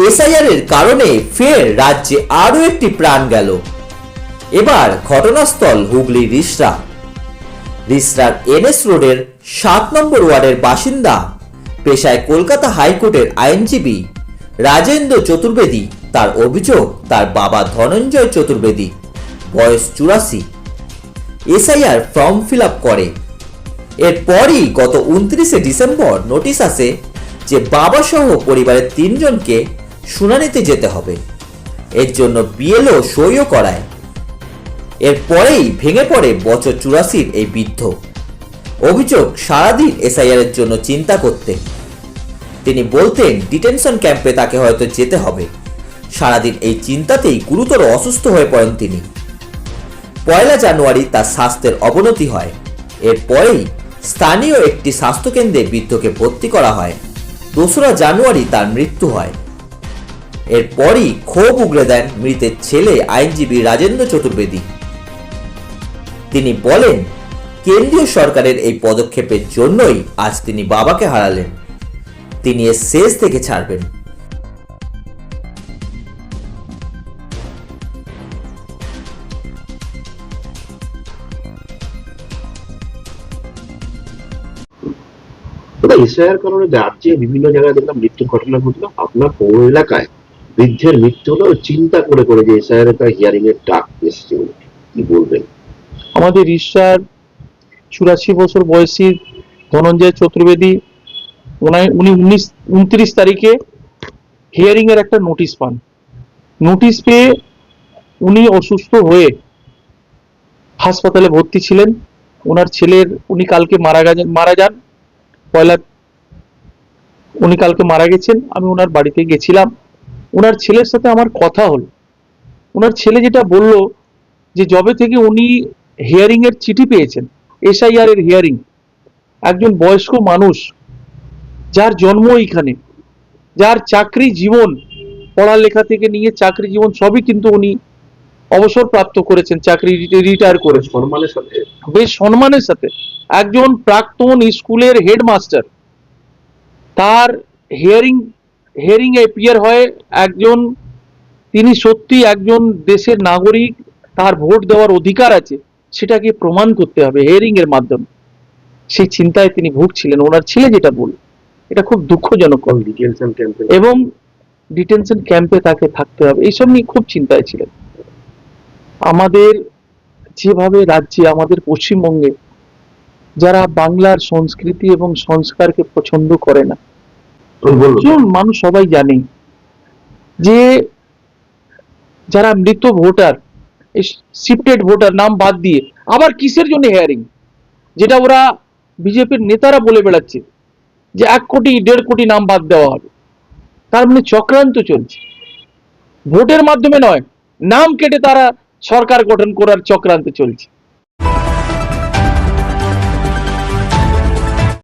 SIR এর কারণে ফের রাজ্যে আরও একটি প্রাণ গেল। এবার ঘটনাস্থল হুগলি রিষড়ার এনএস রোডের 7 নম্বর ওয়ার্ডের বাসিন্দা, পেশায় কলকাতা হাইকোর্টের আইনজীবী রাজেন্দ্র চতুর্বেদী। তার অভিযোগ, তার বাবা ধনঞ্জয় চতুর্বেদী, বয়স 84, এসআইআর ফর্ম ফিল আপ করে। এরপরই গত 29শে ডিসেম্বর নোটিশ আসে যে বাবা সহ পরিবারের 3 জনকে শুনানিতে যেতে হবে। এর জন্য বিএলও সইও করায়। এরপরেই ভেঙে পড়ে বছর 84-র এই বৃদ্ধ। অভিযোগ, সারাদিন এসআইআর এর জন্য চিন্তা করতেন। তিনি বলতেন ডিটেনশন ক্যাম্পে তাকে হয়তো যেতে হবে। সারাদিন এই চিন্তাতেই গুরুতর অসুস্থ হয়ে পড়েন তিনি। 1 জানুয়ারি তার স্বাস্থ্যের অবনতি হয়। এরপরেই স্থানীয় একটি স্বাস্থ্যকেন্দ্রে বৃদ্ধকে ভর্তি করা হয়। 2রা জানুয়ারি তার মৃত্যু হয়। এরপরই ক্ষোভ উগরে দেন মৃতের ছেলে আইনজীবী রাজেন্দ্র চতুর্বেদী। তিনি বলেন, কেন্দ্রীয় সরকারের এই পদক্ষেপের জন্যই আজ তিনি বাবাকে হারালেন। তিনি এর শেষ থেকে ছাড়বেন। এসআইআর কারণে রাজ্যে বিভিন্ন জায়গায় দেখলাম মৃত্যুর ঘটনা ঘটলো। আপনার পৌর এলাকায় বৃদ্ধের মৃত্যু হলো চিন্তা করে করে যে এসআইআর এর হিয়ারিং এর ডাক এসেছে, কি বলবেন? আমাদের রিষড়ার 84 বছর বয়সী ধনঞ্জয় চতুর্বেদী, উনি 29 তারিখে হিয়ারিং এর একটা নোটিশ পান। নোটিশ পেয়ে উনি অসুস্থ হয়ে হাসপাতালে ভর্তি ছিলেন। ওনার ছেলের, উনি কালকে মারা যান। উনি কালকে মারা গেছেন। আমি ওনার বাড়িতে গেছিলাম। ওনার ছেলের সাথে আমার কথা হলো। ওনার ছেলে যেটা বলল যে যবে থেকে উনি হিয়ারিং এর চিঠি পেয়েছেন, এসআইআর এর হিয়ারিং, একজন বয়স্ক মানুষ যার জন্ম এইখানে, যার চাকরি জীবন, পড়ালেখা থেকে নিয়ে চাকরি জীবন সবই কিন্তু উনি অবসর প্রাপ্ত করেছেন, চাকরি রিটায়ার করে সম্মানের সাথে, বেশ সম্মানের সাথে। একজন প্রাক্তন স্কুলের হেডমাস্টার, তার হিয়ারিং অ্যাপিয়ার হয় একজন, তিনি সত্যি একজন দেশের নাগরিক, তার ভোট দেওয়ার অধিকার আছে, সেটাকে প্রমাণ করতে হবে হিয়ারিং এর মাধ্যমে। সেই চিন্তায় তিনি ভুগছিলেন। ওনার ছেলে যেটা বলল, এটা খুব দুঃখজনক। এবং ডিটেনশন ক্যাম্পে তাকে থাকতে হবে, এইসব নিয়ে খুব চিন্তায় ছিলেন। আমাদের যেভাবে রাজ্যে, আমাদের পশ্চিমবঙ্গে যারা বাংলার সংস্কৃতি এবং সংস্কারকে পছন্দ করে না, মানুষ সবাই জানে যে যারা মৃত ভোটার, শিফটেড ভোটার নাম বাদ দিয়ে আবার কিসের জন্য হিয়ারিং, যেটা ওরা বিজেপির নেতারা বলে বেড়াচ্ছে যে 1 কোটি 1.5 কোটি নাম বাদ দেওয়া হবে। তার মানে চক্রান্ত চলছে। ভোটের মাধ্যমে নয়, নাম কেটে তারা সরকার গঠন করার চক্রান্ত চলছে।